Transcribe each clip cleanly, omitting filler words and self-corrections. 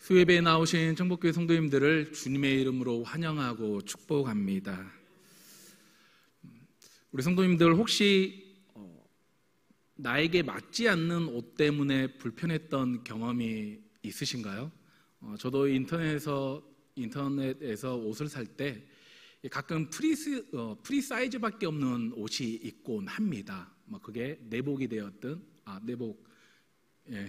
수예배에 나오신 청복교회 성도님들을 주님의 이름으로 환영하고 축복합니다. 우리 성도님들 혹시 나에게 맞지 않는 옷 때문에 불편했던 경험이 있으신가요? 저도 인터넷에서 옷을 살 때 가끔 프리 사이즈밖에 없는 옷이 있곤 합니다. 그게 내복이 되었든 내복, 예.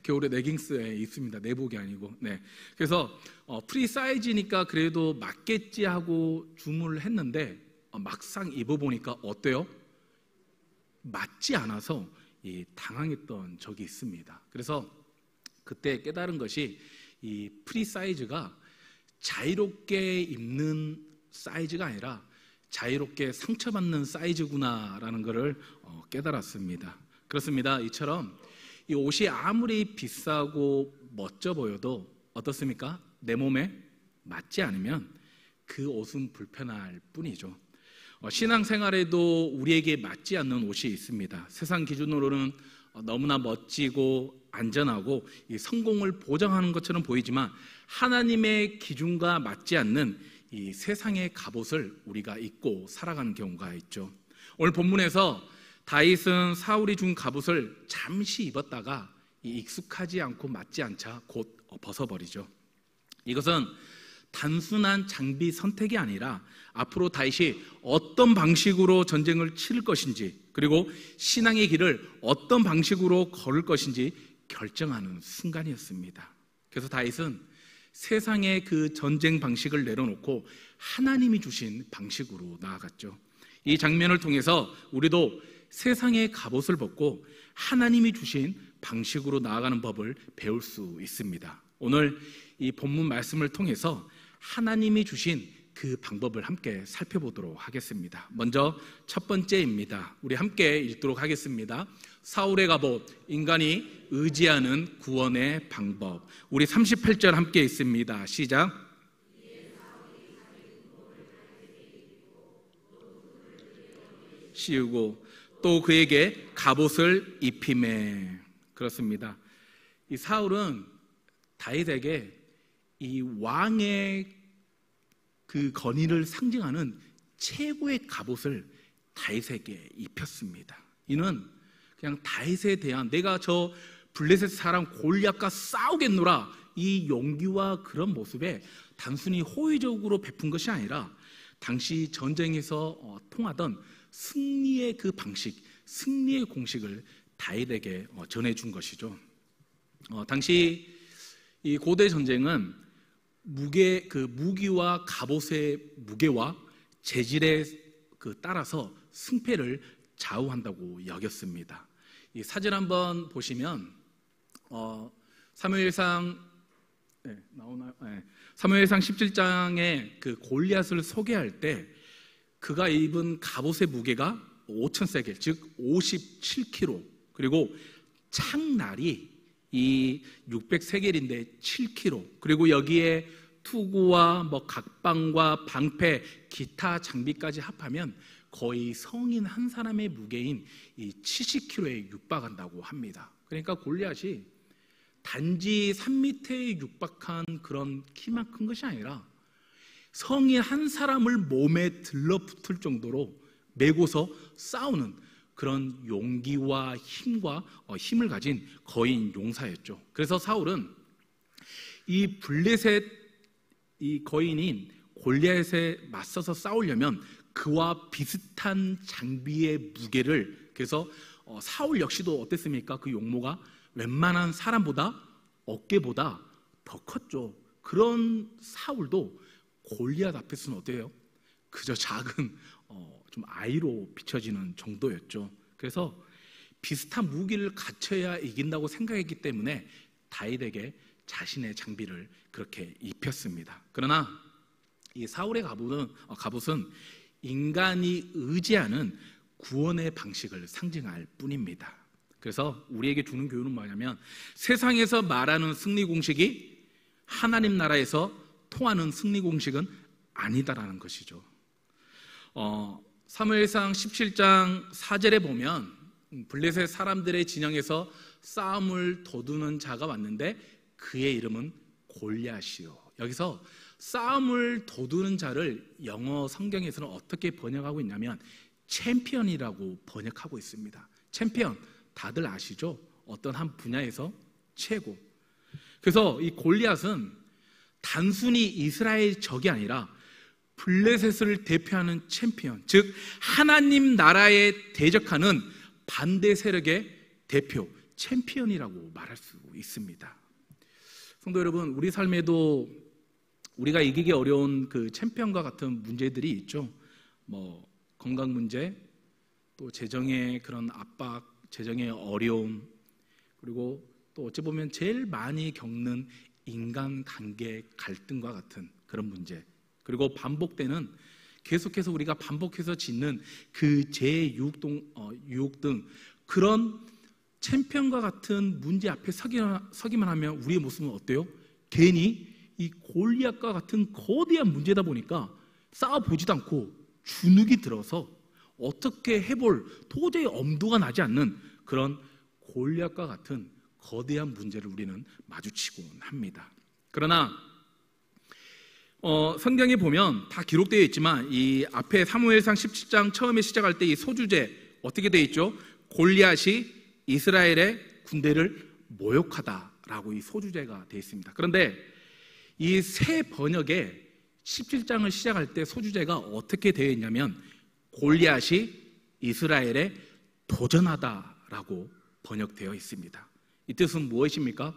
겨울에 레깅스에 있습니다. 내복이 아니고. 네. 그래서 프리 사이즈니까 그래도 맞겠지 하고 주문을 했는데 막상 입어보니까 어때요? 맞지 않아서 당황했던 적이 있습니다. 그래서 그때 깨달은 것이 이 프리 사이즈가 자유롭게 입는 사이즈가 아니라 자유롭게 상처받는 사이즈구나라는 것을 깨달았습니다. 그렇습니다. 이처럼 이 옷이 아무리 비싸고 멋져 보여도 어떻습니까? 내 몸에 맞지 않으면 그 옷은 불편할 뿐이죠. 신앙생활에도 우리에게 맞지 않는 옷이 있습니다. 세상 기준으로는 너무나 멋지고 안전하고 이 성공을 보장하는 것처럼 보이지만 하나님의 기준과 맞지 않는 이 세상의 갑옷을 우리가 입고 살아가는 경우가 있죠. 오늘 본문에서 다윗은 사울이 준 갑옷을 잠시 입었다가 익숙하지 않고 맞지 않자 곧 벗어버리죠. 이것은 단순한 장비 선택이 아니라 앞으로 다윗이 어떤 방식으로 전쟁을 치를 것인지, 그리고 신앙의 길을 어떤 방식으로 걸을 것인지 결정하는 순간이었습니다. 그래서 다윗은 세상의 그 전쟁 방식을 내려놓고 하나님이 주신 방식으로 나아갔죠. 이 장면을 통해서 우리도 세상의 갑옷을 벗고 하나님이 주신 방식으로 나아가는 법을 배울 수 있습니다. 오늘 이 본문 말씀을 통해서 하나님이 주신 그 방법을 함께 살펴보도록 하겠습니다. 먼저 첫 번째입니다. 우리 함께 읽도록 하겠습니다. 사울의 갑옷, 인간이 의지하는 구원의 방법. 우리 38절 함께 읽습니다. 시작. 씌우고 또 그에게 갑옷을 입히매. 그렇습니다. 이 사울은 다윗에게 이 왕의 그 권위를 상징하는 최고의 갑옷을 다윗에게 입혔습니다. 이는 그냥 다윗에 대한 내가 저 블레셋 사람 골리앗과 싸우겠노라 이 용기와 그런 모습에 단순히 호의적으로 베푼 것이 아니라 당시 전쟁에서 통하던 승리의 그 방식, 승리의 공식을 다윗에게 전해준 것이죠. 당시 이 고대 전쟁은 무기와 갑옷의 무게와 재질에 따라서 승패를 좌우한다고 여겼습니다. 이 사진 한번 보시면 사무엘상 17장의 그 골리앗을 소개할 때 그가 입은 갑옷의 무게가 5,000세겔, 즉 57kg, 그리고 창날이 이 600세겔인데 7kg, 그리고 여기에 투구와 각방과 방패, 기타 장비까지 합하면 거의 성인 한 사람의 무게인 이 70kg에 육박한다고 합니다. 그러니까 골리앗이 단지 3m에 육박한 그런 키만 큰 것이 아니라 성인 한 사람을 몸에 들러붙을 정도로 메고서 싸우는 그런 용기와 힘을 가진 거인 용사였죠. 그래서 사울은 이 블레셋 이 거인인 골리앗에 맞서서 싸우려면 그와 비슷한 장비의 무게를, 그래서 사울 역시도 어땠습니까? 그 용모가 웬만한 사람보다 어깨보다 더 컸죠. 그런 사울도 골리앗 앞에서는 어때요? 그저 작은 좀 아이로 비춰지는 정도였죠. 그래서 비슷한 무기를 갖춰야 이긴다고 생각했기 때문에 다윗에게 자신의 장비를 그렇게 입혔습니다. 그러나 이 사울의 갑옷은 인간이 의지하는 구원의 방식을 상징할 뿐입니다. 그래서 우리에게 주는 교훈은 뭐냐면 세상에서 말하는 승리 공식이 하나님 나라에서 통하는 승리 공식은 아니다라는 것이죠. 사무엘상 17장 4절에 보면 블레셋 사람들의 진영에서 싸움을 도두는 자가 왔는데 그의 이름은 골리앗이요. 여기서 싸움을 도두는 자를 영어 성경에서는 어떻게 번역하고 있냐면 챔피언이라고 번역하고 있습니다. 챔피언 다들 아시죠? 어떤 한 분야에서 최고. 그래서 이 골리앗은 단순히 이스라엘 적이 아니라 블레셋을 대표하는 챔피언, 즉 하나님 나라에 대적하는 반대 세력의 대표, 챔피언이라고 말할 수 있습니다. 성도 여러분, 우리 삶에도 우리가 이기기 어려운 그 챔피언과 같은 문제들이 있죠. 뭐 건강 문제, 또 재정의 그런 압박, 재정의 어려움, 그리고 또 어찌 보면 제일 많이 겪는 인간관계 갈등과 같은 그런 문제, 그리고 반복되는 계속해서 우리가 반복해서 짓는 그 유혹 등 그런 챔피언과 같은 문제 앞에 서기만 하면 우리의 모습은 어때요? 괜히 이 골리앗과 같은 거대한 문제다 보니까 싸워보지도 않고 주눅이 들어서 어떻게 해볼 도저히 엄두가 나지 않는 그런 골리앗과 같은 거대한 문제를 우리는 마주치곤 합니다. 그러나 성경에 보면 다 기록되어 있지만 이 앞에 사무엘상 17장 처음에 시작할 때 이 소주제 어떻게 되어 있죠? 골리앗이 이스라엘의 군대를 모욕하다라고 이 소주제가 되어 있습니다. 그런데 이 새 번역에 17장을 시작할 때 소주제가 어떻게 되어 있냐면 골리앗이 이스라엘에 도전하다라고 번역되어 있습니다. 이 뜻은 무엇입니까?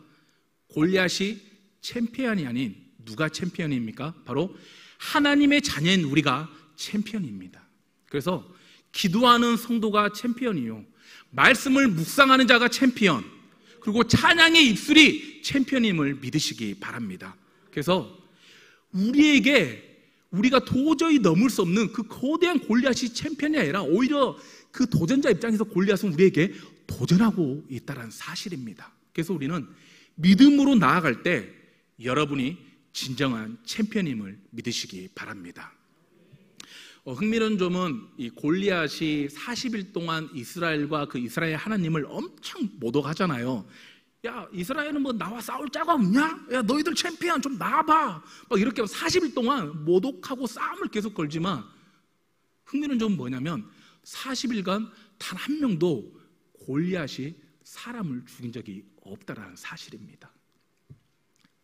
골리앗이 챔피언이 아닌 누가 챔피언입니까? 바로 하나님의 자녀인 우리가 챔피언입니다. 그래서 기도하는 성도가 챔피언이요, 말씀을 묵상하는 자가 챔피언, 그리고 찬양의 입술이 챔피언임을 믿으시기 바랍니다. 그래서 우리가 도저히 넘을 수 없는 그 거대한 골리앗이 챔피언이 아니라 오히려 그 도전자 입장에서 골리앗은 우리에게 도전하고 있다는 사실입니다. 그래서 우리는 믿음으로 나아갈 때 여러분이 진정한 챔피언임을 믿으시기 바랍니다. 흥미로운 점은 이 골리앗이 40일 동안 이스라엘과 그 이스라엘 하나님을 엄청 모독하잖아요. 야, 이스라엘은 뭐 나와 싸울 자가 없냐? 야, 너희들 챔피언 좀 나와봐. 막 이렇게 40일 동안 모독하고 싸움을 계속 걸지만 흥미로운 점은 뭐냐면 40일간 단 한 명도 골리앗이 사람을 죽인 적이 없다라는 사실입니다.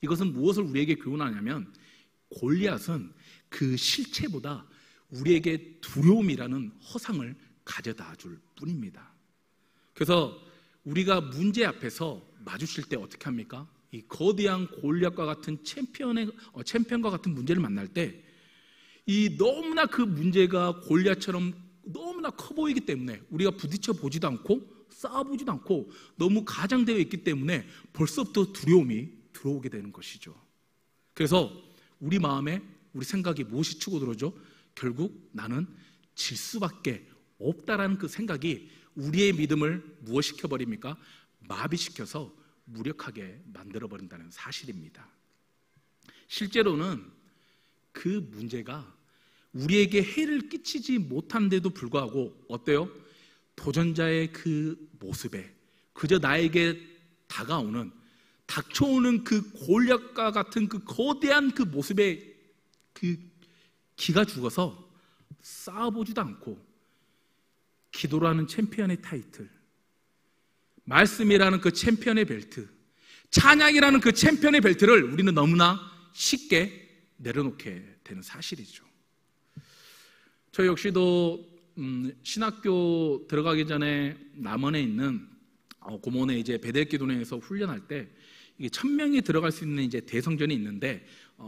이것은 무엇을 우리에게 교훈하냐면 골리앗은 그 실체보다 우리에게 두려움이라는 허상을 가져다 줄 뿐입니다. 그래서 우리가 문제 앞에서 마주칠 때 어떻게 합니까? 이 거대한 골리앗과 같은 챔피언과 같은 문제를 만날 때 이 너무나 그 문제가 골리앗처럼 너무나 커 보이기 때문에 우리가 부딪혀 보지도 않고 싸워보지도 않고 너무 가장되어 있기 때문에 벌써부터 두려움이 들어오게 되는 것이죠. 그래서 우리 마음에 우리 생각이 무엇이 치고 들어오죠? 결국 나는 질 수밖에 없다라는 그 생각이 우리의 믿음을 무엇시켜버립니까? 마비시켜서 무력하게 만들어버린다는 사실입니다. 실제로는 그 문제가 우리에게 해를 끼치지 못하는데도 불구하고 어때요? 도전자의 그 모습에 그저 나에게 닥쳐오는 그 골리앗과 같은 그 거대한 그 모습에 그 기가 죽어서 싸워보지도 않고 기도라는 챔피언의 타이틀, 말씀이라는 그 챔피언의 벨트, 찬양이라는 그 챔피언의 벨트를 우리는 너무나 쉽게 내려놓게 되는 사실이죠. 저 역시도 신학교 들어가기 전에 남원에 있는 고모네 이제 베델기도회에서 훈련할 때 이게 1000명이 들어갈 수 있는 이제 대성전이 있는데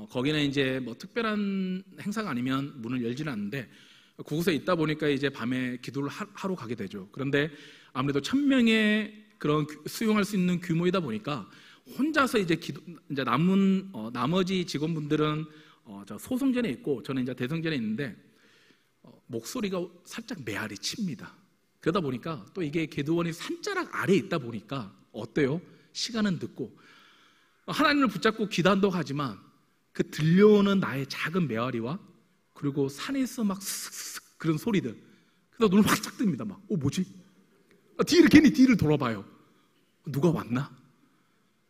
거기는 이제 뭐 특별한 행사가 아니면 문을 열지는 않는데 그곳에 있다 보니까 이제 밤에 기도를 하러 가게 되죠. 그런데 아무래도 1000명의 그런 수용할 수 있는 규모이다 보니까 혼자서 이제 이제 남은 나머지 직원분들은 저 소성전에 있고 저는 이제 대성전에 있는데 목소리가 살짝 메아리 칩니다. 그러다 보니까 또 이게 기도원이 산자락 아래에 있다 보니까 어때요? 시간은 늦고 하나님을 붙잡고 기도한다고 하지만 그 들려오는 나의 작은 메아리와 그리고 산에서 막 스스스 그런 소리들, 그래서 눈을 확 뜹니다. 막 뭐지? 괜히 뒤를 돌아봐요. 누가 왔나?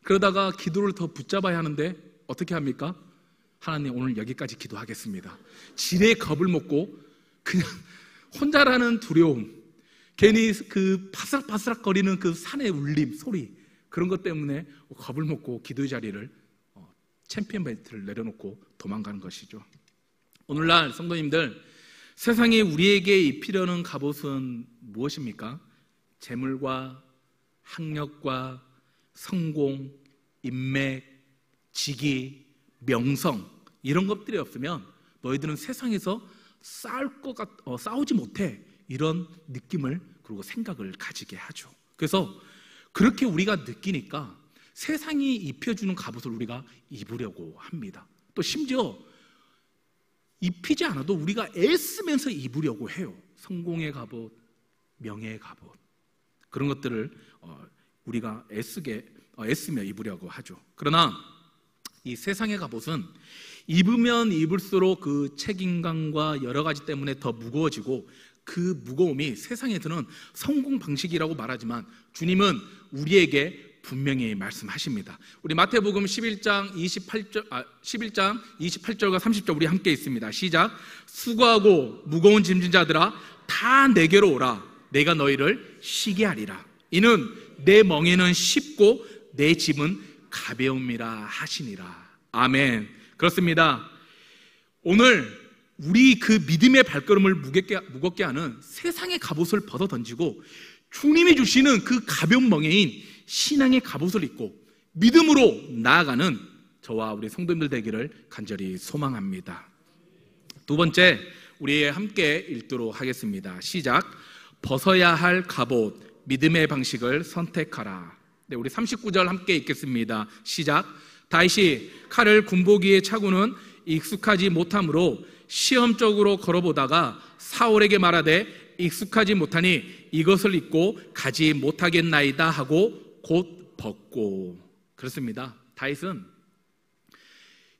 그러다가 기도를 더 붙잡아야 하는데 어떻게 합니까? 하나님, 오늘 여기까지 기도하겠습니다. 지레 겁을 먹고 그냥 혼자라는 두려움, 괜히 그 바스락바스락 거리는 그 산의 울림, 소리, 그런 것 때문에 겁을 먹고 기도의 자리를, 챔피언 벨트를 내려놓고 도망가는 것이죠. 오늘날 성도님들, 세상이 우리에게 입히려는 갑옷은 무엇입니까? 재물과 학력과 성공, 인맥, 직위, 명성, 이런 것들이 없으면 너희들은 세상에서 싸우지 못해, 이런 느낌을 그리고 생각을 가지게 하죠. 그래서 그렇게 우리가 느끼니까 세상이 입혀주는 갑옷을 우리가 입으려고 합니다. 또 심지어 입히지 않아도 우리가 애쓰면서 입으려고 해요. 성공의 갑옷, 명예의 갑옷, 그런 것들을 우리가 애쓰며 입으려고 하죠. 그러나 이 세상의 갑옷은 입으면 입을수록 그 책임감과 여러 가지 때문에 더 무거워지고, 그 무거움이 세상에 드는 성공 방식이라고 말하지만 주님은 우리에게 분명히 말씀하십니다. 우리 마태복음 11장 28절과 30절 우리 함께 있습니다. 시작. 수고하고 무거운 짐진 자들아, 다 내게로 오라. 내가 너희를 쉬게 하리라. 이는 내 멍에는 쉽고 내 짐은 가벼움이라 하시니라. 아멘. 그렇습니다. 오늘 우리 그 믿음의 발걸음을 무겁게 하는 세상의 갑옷을 벗어 던지고 주님이 주시는 그 가벼운 멍에인 신앙의 갑옷을 입고 믿음으로 나아가는 저와 우리 성도님들 되기를 간절히 소망합니다. 두 번째, 우리 함께 읽도록 하겠습니다. 시작. 벗어야 할 갑옷, 믿음의 방식을 선택하라. 네, 우리 39절 함께 읽겠습니다. 시작. 다윗이 칼을 군복이에 차고는 익숙하지 못하므로 시험적으로 걸어보다가 사울에게 말하되 익숙하지 못하니 이것을 입고 가지 못하겠나이다 하고 곧 벗고. 그렇습니다. 다윗은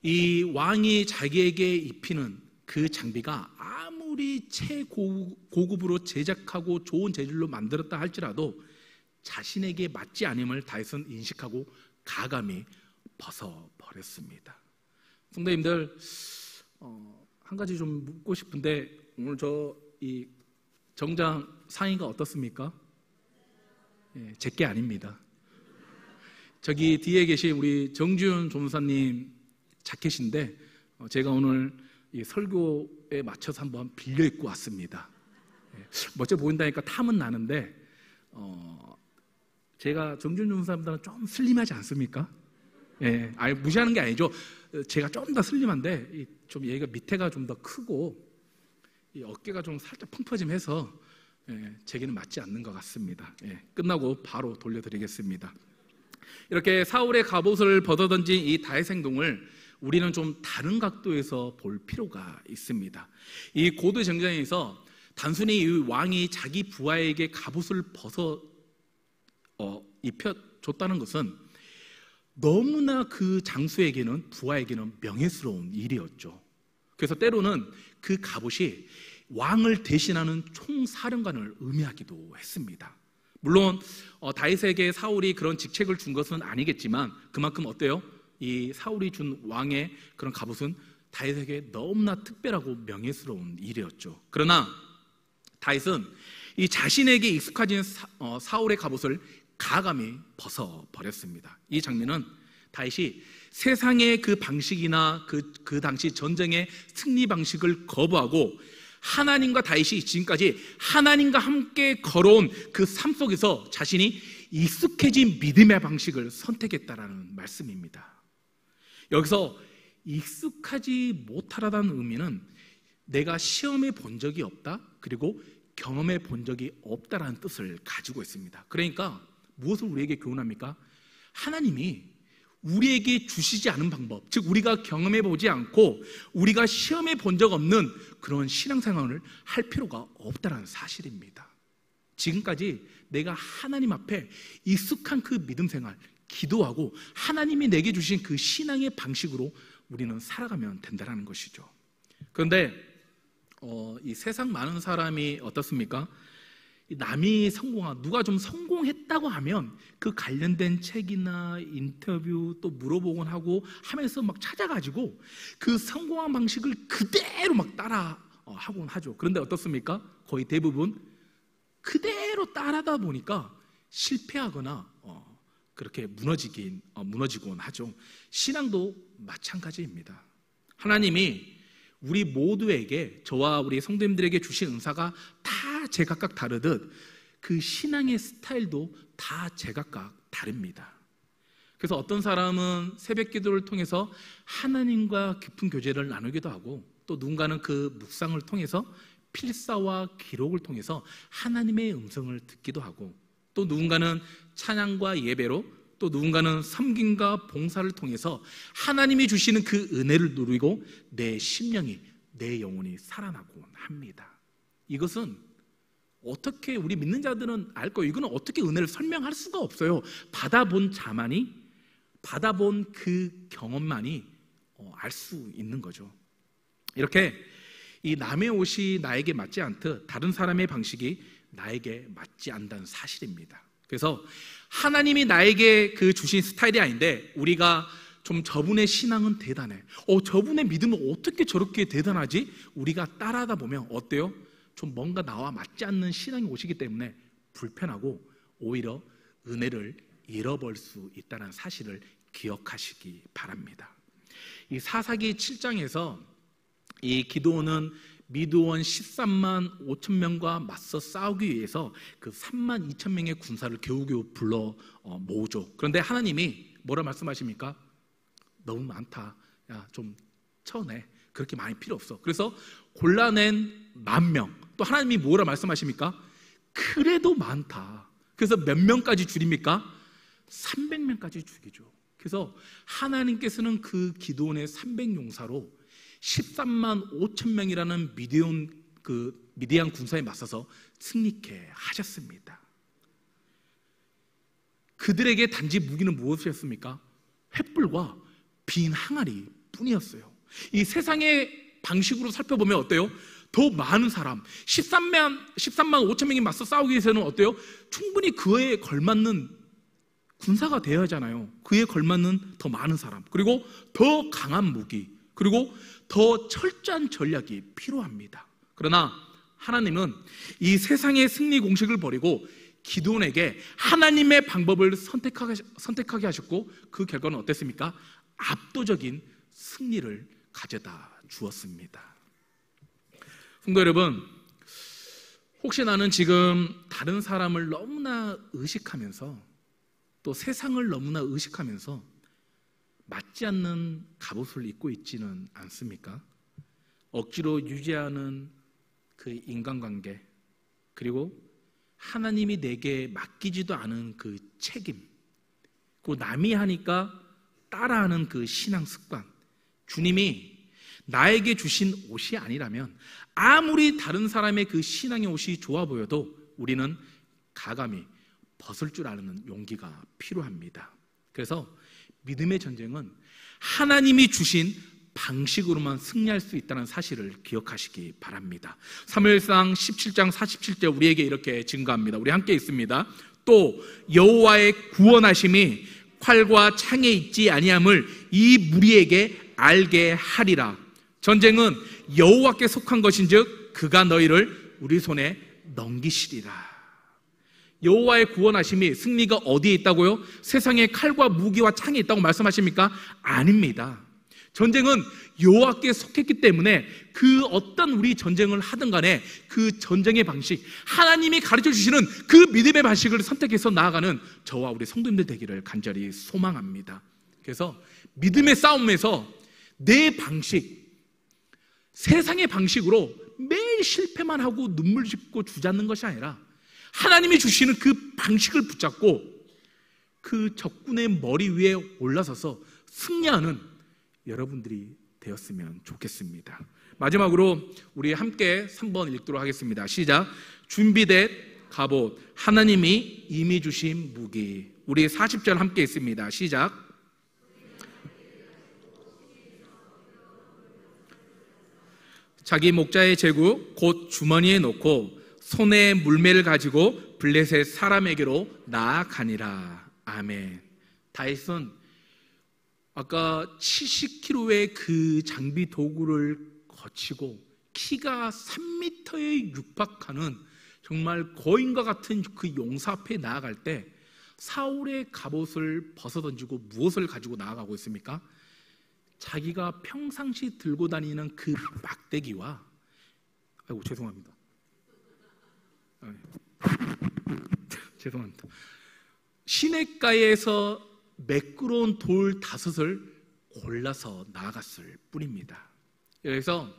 이 왕이 자기에게 입히는 그 장비가 아무리 최고급으로 제작하고 좋은 재질로 만들었다 할지라도 자신에게 맞지 않음을 다윗은 인식하고 가감히 벗어버렸습니다. 성도님들, 한 가지 좀 묻고 싶은데, 오늘 이 정장 상의가 어떻습니까? 제게 아닙니다. 저기 뒤에 계신 우리 정준 조무사님 자켓인데 제가 오늘 이 설교에 맞춰서 한번 빌려 입고 왔습니다. 멋져 보인다니까 탐은 나는데 제가 정준 조무사님보다는 좀 슬림하지 않습니까? 아니, 무시하는 게 아니죠. 제가 좀 더 슬림한데 좀 얘가 밑에가 좀 더 크고 이 어깨가 좀 살짝 펑퍼짐해서 제게는 맞지 않는 것 같습니다. 끝나고 바로 돌려드리겠습니다. 이렇게 사울의 갑옷을 벗어던진 이 다윗 행동을 우리는 좀 다른 각도에서 볼 필요가 있습니다. 이 고대 정장에서 단순히 이 왕이 자기 부하에게 갑옷을 벗어 입혀줬다는 것은 너무나 그 장수에게는, 부하에게는 명예스러운 일이었죠. 그래서 때로는 그 갑옷이 왕을 대신하는 총사령관을 의미하기도 했습니다. 물론 다윗에게 사울이 그런 직책을 준 것은 아니겠지만 그만큼 어때요? 이 사울이 준 왕의 그런 갑옷은 다윗에게 너무나 특별하고 명예스러운 일이었죠. 그러나 다윗은 이 자신에게 익숙해진 사울의 갑옷을 가감히 벗어버렸습니다. 이 장면은 다윗이 세상의 그 방식이나 그 당시 전쟁의 승리 방식을 거부하고 하나님과 다윗이 지금까지 하나님과 함께 걸어온 그 삶 속에서 자신이 익숙해진 믿음의 방식을 선택했다라는 말씀입니다. 여기서 익숙하지 못하다는 의미는 내가 시험해 본 적이 없다, 그리고 경험해 본 적이 없다라는 뜻을 가지고 있습니다. 그러니까 무엇을 우리에게 교훈합니까? 하나님이 우리에게 주시지 않은 방법, 즉 우리가 경험해 보지 않고 우리가 시험해 본 적 없는 그런 신앙생활을 할 필요가 없다는 사실입니다. 지금까지 내가 하나님 앞에 익숙한 그 믿음생활, 기도하고 하나님이 내게 주신 그 신앙의 방식으로 우리는 살아가면 된다는 것이죠. 그런데 이 세상 많은 사람이 어떻습니까? 남이 성공한, 누가 좀 성공했다고 하면 그 관련된 책이나 인터뷰 또 물어보곤 하고 하면서 막 찾아가지고 그 성공한 방식을 그대로 막 따라 하곤 하죠. 그런데 어떻습니까? 거의 대부분 그대로 따라다 보니까 실패하거나 그렇게 무너지곤 하죠. 신앙도 마찬가지입니다. 하나님이 우리 모두에게, 저와 우리 성도님들에게 주신 은사가 다 제각각 다르듯 그 신앙의 스타일도 다 제각각 다릅니다. 그래서 어떤 사람은 새벽 기도를 통해서 하나님과 깊은 교제를 나누기도 하고, 또 누군가는 그 묵상을 통해서 필사와 기록을 통해서 하나님의 음성을 듣기도 하고, 또 누군가는 찬양과 예배로, 또 누군가는 섬김과 봉사를 통해서 하나님이 주시는 그 은혜를 누리고 내 심령이, 내 영혼이 살아나곤 합니다. 이것은 어떻게, 우리 믿는 자들은 알 거예요. 이거는 어떻게 은혜를 설명할 수가 없어요. 받아본 자만이, 받아본 그 경험만이 알 수 있는 거죠. 이렇게 이 남의 옷이 나에게 맞지 않듯 다른 사람의 방식이 나에게 맞지 않는다는 사실입니다. 그래서 하나님이 나에게 그 주신 스타일이 아닌데 우리가 좀 저분의 신앙은 대단해, 저분의 믿음은 어떻게 저렇게 대단하지? 우리가 따라하다 보면 어때요? 좀 뭔가 나와 맞지 않는 신앙이 오시기 때문에 불편하고 오히려 은혜를 잃어버릴 수 있다는 사실을 기억하시기 바랍니다. 이 사사기 7장에서 이 기드온은 미드온 13만 5천 명과 맞서 싸우기 위해서 그 3만 2천 명의 군사를 겨우겨우 불러 모으죠. 그런데 하나님이 뭐라 말씀하십니까? 너무 많다, 야 좀 쳐내, 그렇게 많이 필요 없어. 그래서 골라낸 10,000명. 또 하나님이 뭐라 말씀하십니까? 그래도 많다. 그래서 몇 명까지 줄입니까? 300명까지 죽이죠. 그래서 하나님께서는 그 기드온의 300용사로 13만 5천 명이라는 미디안 군사에 맞서서 승리케 하셨습니다. 그들에게 단지 무기는 무엇이었습니까? 횃불과 빈 항아리 뿐이었어요. 이 세상의 방식으로 살펴보면 어때요? 더 많은 사람, 13만 5천 명이 맞서 싸우기 위해서는 어때요? 충분히 그에 걸맞는 군사가 되어야 하잖아요. 그에 걸맞는 더 많은 사람, 그리고 더 강한 무기, 그리고 더 철저한 전략이 필요합니다. 그러나 하나님은 이 세상의 승리 공식을 버리고 기드온에게 하나님의 방법을 선택하게 하셨고, 그 결과는 어땠습니까? 압도적인 승리를 가져다 주었습니다. 성도 여러분, 혹시 나는 지금 다른 사람을 너무나 의식하면서 또 세상을 너무나 의식하면서 맞지 않는 갑옷을 입고 있지는 않습니까? 억지로 유지하는 그 인간관계, 그리고 하나님이 내게 맡기지도 않은 그 책임, 그 남이 하니까 따라하는 그 신앙 습관, 주님이 나에게 주신 옷이 아니라면 아무리 다른 사람의 그 신앙의 옷이 좋아 보여도 우리는 가감히 벗을 줄 아는 용기가 필요합니다. 그래서 믿음의 전쟁은 하나님이 주신 방식으로만 승리할 수 있다는 사실을 기억하시기 바랍니다. 사무엘상 17장 47절 우리에게 이렇게 증거합니다. 우리 함께 읽습니다. 또 여호와의 구원하심이 활과 창에 있지 아니함을 이 무리에게 알게 하리라. 전쟁은 여호와께 속한 것인즉 그가 너희를 우리 손에 넘기시리라. 여호와의 구원하심이, 승리가 어디에 있다고요? 세상에 칼과 무기와 창에 있다고 말씀하십니까? 아닙니다. 전쟁은 여호와께 속했기 때문에 그 어떤 우리 전쟁을 하든 간에 그 전쟁의 방식, 하나님이 가르쳐 주시는 그 믿음의 방식을 선택해서 나아가는 저와 우리 성도님들 되기를 간절히 소망합니다. 그래서 믿음의 싸움에서 내 방식, 세상의 방식으로 매일 실패만 하고 눈물 짓고 주저앉는 것이 아니라 하나님이 주시는 그 방식을 붙잡고 그 적군의 머리 위에 올라서서 승리하는 여러분들이 되었으면 좋겠습니다. 마지막으로 우리 함께 3번 읽도록 하겠습니다. 시작. 준비된 갑옷, 하나님이 이미 주신 무기. 우리 40절 함께 읽습니다. 시작. 자기 목자의 제구 곧 주머니에 넣고 손에 물매를 가지고 블레셋 사람에게로 나아가니라. 아멘. 다윗은 아까 70kg의 그 장비 도구를 거치고 키가 3m에 육박하는 정말 거인과 같은 그 용사 앞에 나아갈 때 사울의 갑옷을 벗어던지고 무엇을 가지고 나아가고 있습니까? 자기가 평상시 들고 다니는 그 막대기와, 아이고 죄송합니다. 죄송합니다. 시냇가에서 매끄러운 돌 5을 골라서 나아갔을 뿐입니다. 그래서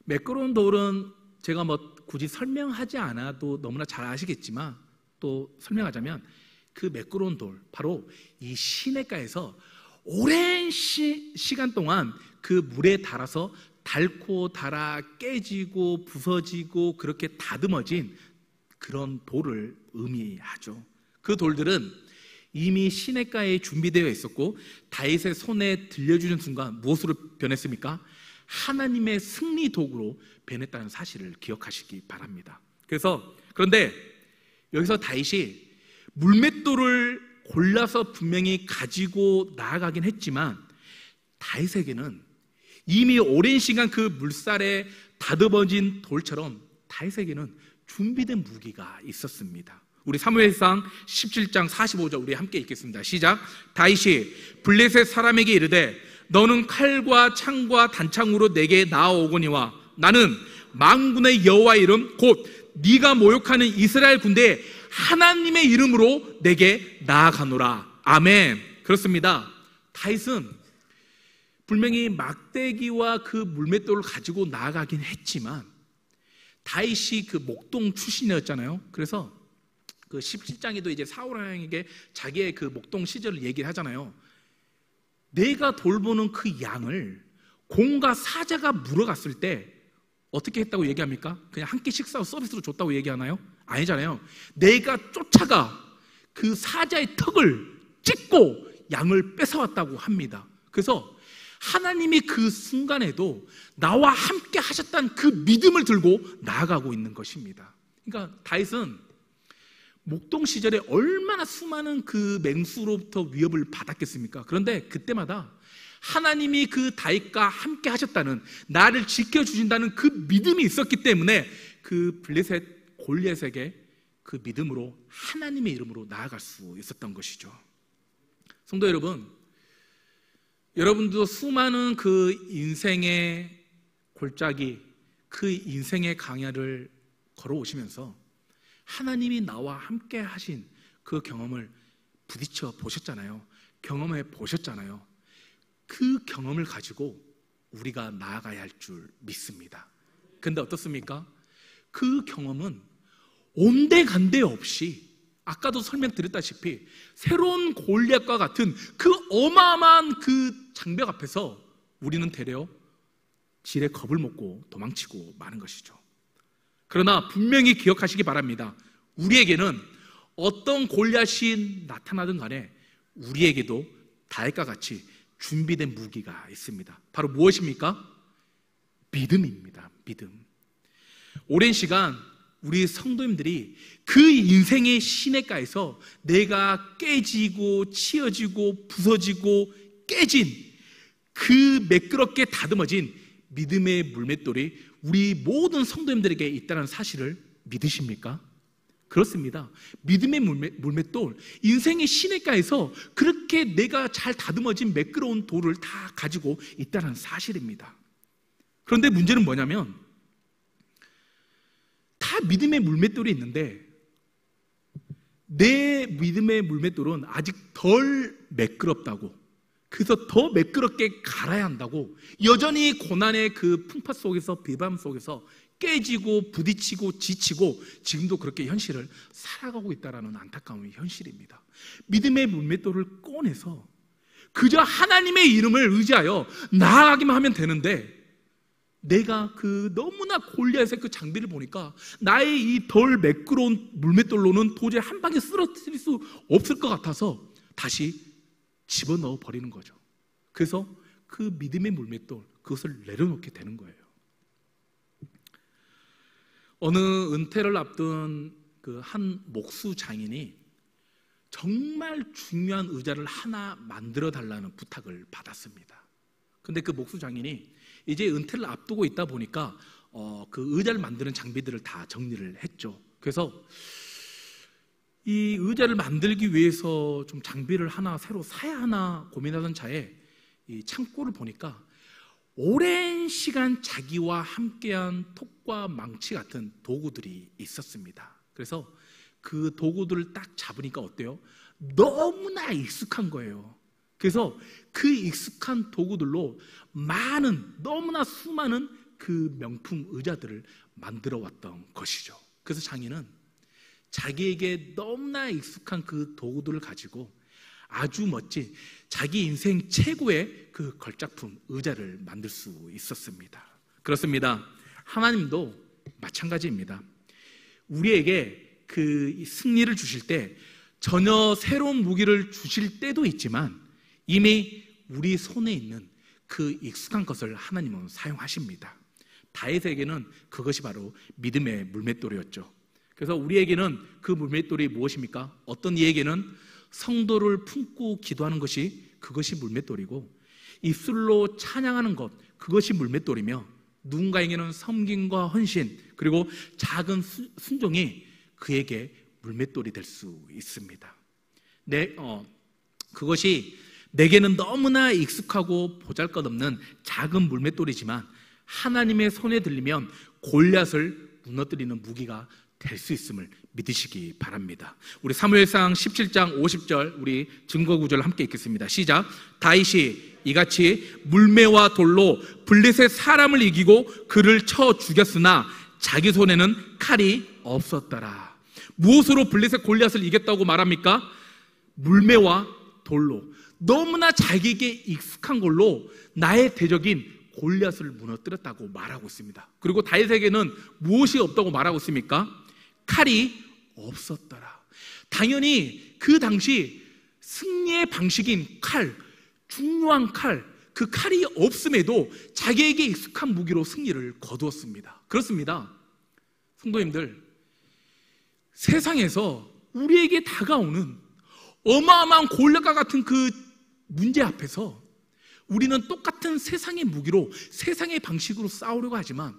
매끄러운 돌은 제가 뭐 굳이 설명하지 않아도 너무나 잘 아시겠지만, 또 설명하자면 그 매끄러운 돌, 바로 이 시냇가에서 오랜 시간 동안 그 물에 닳아서 닳고 닳아 깨지고 부서지고 그렇게 다듬어진 그런 돌을 의미하죠. 그 돌들은 이미 시냇가에 준비되어 있었고 다윗의 손에 들려주는 순간 무엇으로 변했습니까? 하나님의 승리 도구로 변했다는 사실을 기억하시기 바랍니다. 그런데 여기서 다윗이 물맷돌을 골라서 분명히 가지고 나아가긴 했지만 다윗에게는 이미 오랜 시간 그 물살에 다듬어진 돌처럼 다윗에게는 준비된 무기가 있었습니다. 우리 사무엘상 17장 45절 우리 함께 읽겠습니다. 시작. 다윗이 블레셋 사람에게 이르되 너는 칼과 창과 단창으로 내게 나아오거니와 나는 만군의 여호와의 이름 곧 네가 모욕하는 이스라엘 군대의 하나님의 이름으로 내게 나아가노라. 아멘. 그렇습니다. 다윗은 분명히 막대기와 그 물맷돌을 가지고 나아가긴 했지만 다윗이 그 목동 출신이었잖아요. 그래서 그 17장에도 이제 사울 왕에게 자기의 그 목동 시절을 얘기를 하잖아요. 내가 돌보는 그 양을 공과 사자가 물어갔을 때 어떻게 했다고 얘기합니까? 그냥 한 끼 식사 서비스로 줬다고 얘기하나요? 아니잖아요. 내가 쫓아가 그 사자의 턱을 찢고 양을 뺏어왔다고 합니다. 그래서 하나님이 그 순간에도 나와 함께 하셨다는 그 믿음을 들고 나아가고 있는 것입니다. 그러니까 다윗은 목동 시절에 얼마나 수많은 그 맹수로부터 위협을 받았겠습니까? 그런데 그때마다 하나님이 그 다윗과 함께 하셨다는, 나를 지켜주신다는 그 믿음이 있었기 때문에 그 블레셋 골리앗에게 그 믿음으로 하나님의 이름으로 나아갈 수 있었던 것이죠. 성도 여러분, 여러분도 수많은 그 인생의 골짜기, 그 인생의 강야를 걸어오시면서 하나님이 나와 함께 하신 그 경험을 부딪혀 보셨잖아요. 경험해 보셨잖아요. 그 경험을 가지고 우리가 나아가야 할 줄 믿습니다. 근데 어떻습니까? 그 경험은 온데간데 없이 아까도 설명드렸다시피 새로운 골리앗과 같은 그 어마어마한 그 장벽 앞에서 우리는 되려 지레 겁을 먹고 도망치고 마는 것이죠. 그러나 분명히 기억하시기 바랍니다. 우리에게는 어떤 골리앗이 나타나든 간에 우리에게도 다윗과 같이 준비된 무기가 있습니다. 바로 무엇입니까? 믿음입니다. 믿음. 오랜 시간 우리 성도님들이 그 인생의 시냇가에서 내가 깨지고 치어지고 부서지고 깨진 그 매끄럽게 다듬어진 믿음의 물맷돌이 우리 모든 성도님들에게 있다는 사실을 믿으십니까? 그렇습니다. 믿음의 물맷돌, 인생의 시냇가에서 그렇게 내가 잘 다듬어진 매끄러운 돌을 다 가지고 있다는 사실입니다. 그런데 문제는 뭐냐면 다 믿음의 물맷돌이 있는데 내 믿음의 물맷돌은 아직 덜 매끄럽다고, 그래서 더 매끄럽게 갈아야 한다고 여전히 고난의 그 풍파 속에서, 비방 속에서 깨지고 부딪히고 지치고 지금도 그렇게 현실을 살아가고 있다는 안타까운 현실입니다. 믿음의 물맷돌을 꺼내서 그저 하나님의 이름을 의지하여 나아가기만 하면 되는데, 내가 그 너무나 골리앗의 그 장비를 보니까 나의 이 덜 매끄러운 물맷돌로는 도저히 한 방에 쓰러뜨릴 수 없을 것 같아서 다시 집어넣어 버리는 거죠. 그래서 그 믿음의 물맷돌, 그것을 내려놓게 되는 거예요. 어느 은퇴를 앞둔 그 한 목수 장인이 정말 중요한 의자를 하나 만들어 달라는 부탁을 받았습니다. 근데 그 목수 장인이 이제 은퇴를 앞두고 있다 보니까 그 의자를 만드는 장비들을 다 정리를 했죠. 그래서 이 의자를 만들기 위해서 좀 장비를 하나 새로 사야 하나 고민하던 차에 이 창고를 보니까 오랜 시간 자기와 함께한 톱과 망치 같은 도구들이 있었습니다. 그래서 그 도구들을 딱 잡으니까 어때요? 너무나 익숙한 거예요. 그래서 그 익숙한 도구들로 너무나 수많은 그 명품 의자들을 만들어 왔던 것이죠. 그래서 장인은 자기에게 너무나 익숙한 그 도구들을 가지고 아주 멋진 자기 인생 최고의 그 걸작품 의자를 만들 수 있었습니다. 그렇습니다. 하나님도 마찬가지입니다. 우리에게 그 승리를 주실 때 전혀 새로운 무기를 주실 때도 있지만 이미 우리 손에 있는 그 익숙한 것을 하나님은 사용하십니다. 다윗에게는 그것이 바로 믿음의 물맷돌이었죠. 그래서 우리에게는 그 물맷돌이 무엇입니까? 어떤 이에게는 성도를 품고 기도하는 것이 그것이 물맷돌이고 입술로 찬양하는 것 그것이 물맷돌이며 누군가에게는 섬김과 헌신 그리고 작은 순종이 그에게 물맷돌이 될 수 있습니다. 그것이 내게는 너무나 익숙하고 보잘것없는 작은 물맷돌이지만 하나님의 손에 들리면 골리앗을 무너뜨리는 무기가 될 수 있음을 믿으시기 바랍니다. 우리 사무엘상 17장 50절 우리 증거 구절을 함께 읽겠습니다. 시작. 다윗이 이같이 물매와 돌로 블레셋 사람을 이기고 그를 쳐 죽였으나 자기 손에는 칼이 없었더라. 무엇으로 블레셋 골리앗을 이겼다고 말합니까? 물매와 돌로 너무나 자기에게 익숙한 걸로 나의 대적인 골리앗을 무너뜨렸다고 말하고 있습니다. 그리고 다윗에게는 무엇이 없다고 말하고 있습니까? 칼이 없었더라. 당연히 그 당시 승리의 방식인 칼, 중요한 칼, 그 칼이 없음에도 자기에게 익숙한 무기로 승리를 거두었습니다. 그렇습니다. 성도님들, 세상에서 우리에게 다가오는 어마어마한 골리앗과 같은 그 문제 앞에서 우리는 똑같은 세상의 무기로 세상의 방식으로 싸우려고 하지만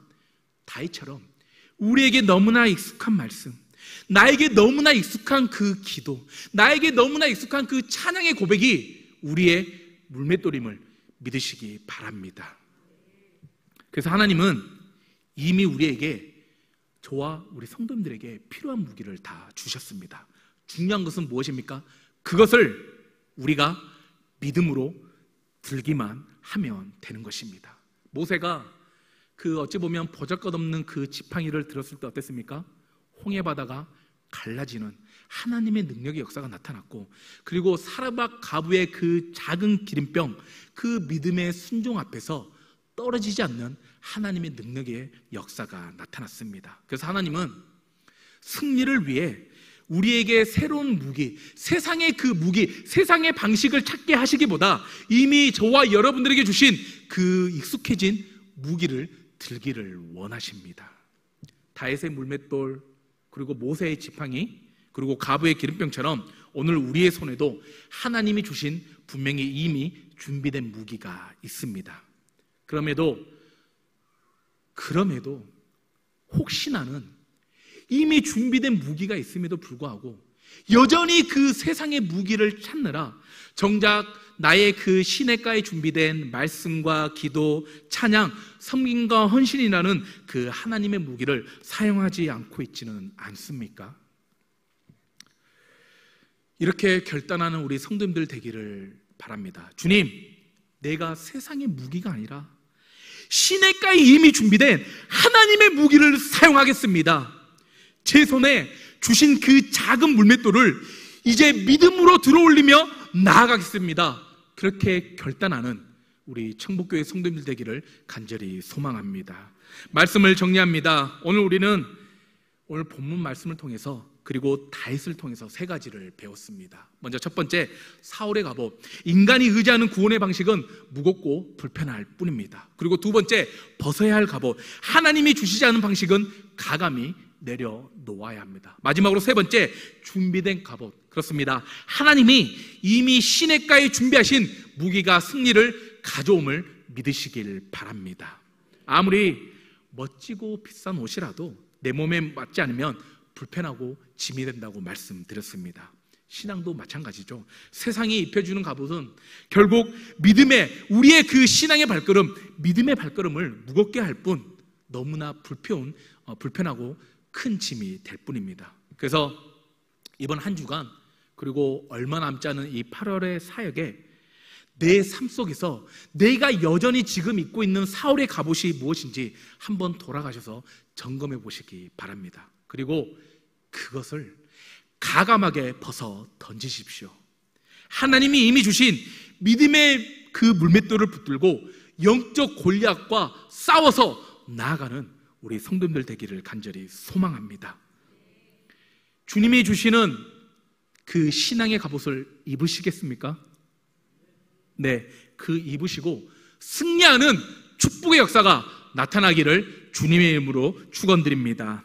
다윗처럼 우리에게 너무나 익숙한 말씀, 나에게 너무나 익숙한 그 기도, 나에게 너무나 익숙한 그 찬양의 고백이 우리의 물맷돌임을 믿으시기 바랍니다. 그래서 하나님은 이미 우리에게 저와 우리 성도님들에게 필요한 무기를 다 주셨습니다. 중요한 것은 무엇입니까? 그것을 우리가 믿음으로 들기만 하면 되는 것입니다. 모세가 그 어찌 보면 보잘것없는 그 지팡이를 들었을 때 어땠습니까? 홍해바다가 갈라지는 하나님의 능력의 역사가 나타났고 그리고 사르밧 가부의 그 작은 기름병 그 믿음의 순종 앞에서 떨어지지 않는 하나님의 능력의 역사가 나타났습니다. 그래서 하나님은 승리를 위해 우리에게 새로운 무기, 세상의 그 무기, 세상의 방식을 찾게 하시기보다 이미 저와 여러분들에게 주신 그 익숙해진 무기를 들기를 원하십니다. 다윗의 물맷돌, 그리고 모세의 지팡이, 그리고 가부의 기름병처럼 오늘 우리의 손에도 하나님이 주신 분명히 이미 준비된 무기가 있습니다. 그럼에도 혹시나는 이미 준비된 무기가 있음에도 불구하고 여전히 그 세상의 무기를 찾느라 정작 나의 그 시냇가에 준비된 말씀과 기도, 찬양, 섬김과 헌신이라는 그 하나님의 무기를 사용하지 않고 있지는 않습니까? 이렇게 결단하는 우리 성도님들 되기를 바랍니다. 주님, 내가 세상의 무기가 아니라 시냇가에 이미 준비된 하나님의 무기를 사용하겠습니다. 제 손에 주신 그 작은 물맷돌을 이제 믿음으로 들어올리며 나아가겠습니다. 그렇게 결단하는 우리 청복교회 성도님들 되기를 간절히 소망합니다. 말씀을 정리합니다. 오늘 우리는 오늘 본문 말씀을 통해서 그리고 다윗을 통해서 세 가지를 배웠습니다. 먼저 첫 번째, 사울의 갑옷. 인간이 의지하는 구원의 방식은 무겁고 불편할 뿐입니다. 그리고 두 번째, 벗어야 할 갑옷. 하나님이 주시지 않은 방식은 가감히 내려놓아야 합니다. 마지막으로 세 번째, 준비된 갑옷. 그렇습니다. 하나님이 이미 시냇가에 준비하신 무기가 승리를 가져옴을 믿으시길 바랍니다. 아무리 멋지고 비싼 옷이라도 내 몸에 맞지 않으면 불편하고 짐이 된다고 말씀드렸습니다. 신앙도 마찬가지죠. 세상이 입혀주는 갑옷은 결국 믿음의, 우리의 그 신앙의 발걸음, 믿음의 발걸음을 무겁게 할 뿐 너무나 불편하고 큰 짐이 될 뿐입니다. 그래서 이번 한 주간, 그리고 얼마 남지 않은 이 8월의 사역에 내 삶 속에서 내가 여전히 지금 입고 있는 사울의 갑옷이 무엇인지 한번 돌아가셔서 점검해 보시기 바랍니다. 그리고 그것을 가감하게 벗어 던지십시오. 하나님이 이미 주신 믿음의 그 물맷돌을 붙들고 영적 골리앗과 싸워서 나아가는 우리 성도님들 되기를 간절히 소망합니다. 주님이 주시는 그 신앙의 갑옷을 입으시겠습니까? 네, 그 입으시고 승리하는 축복의 역사가 나타나기를 주님의 이름으로 축원드립니다.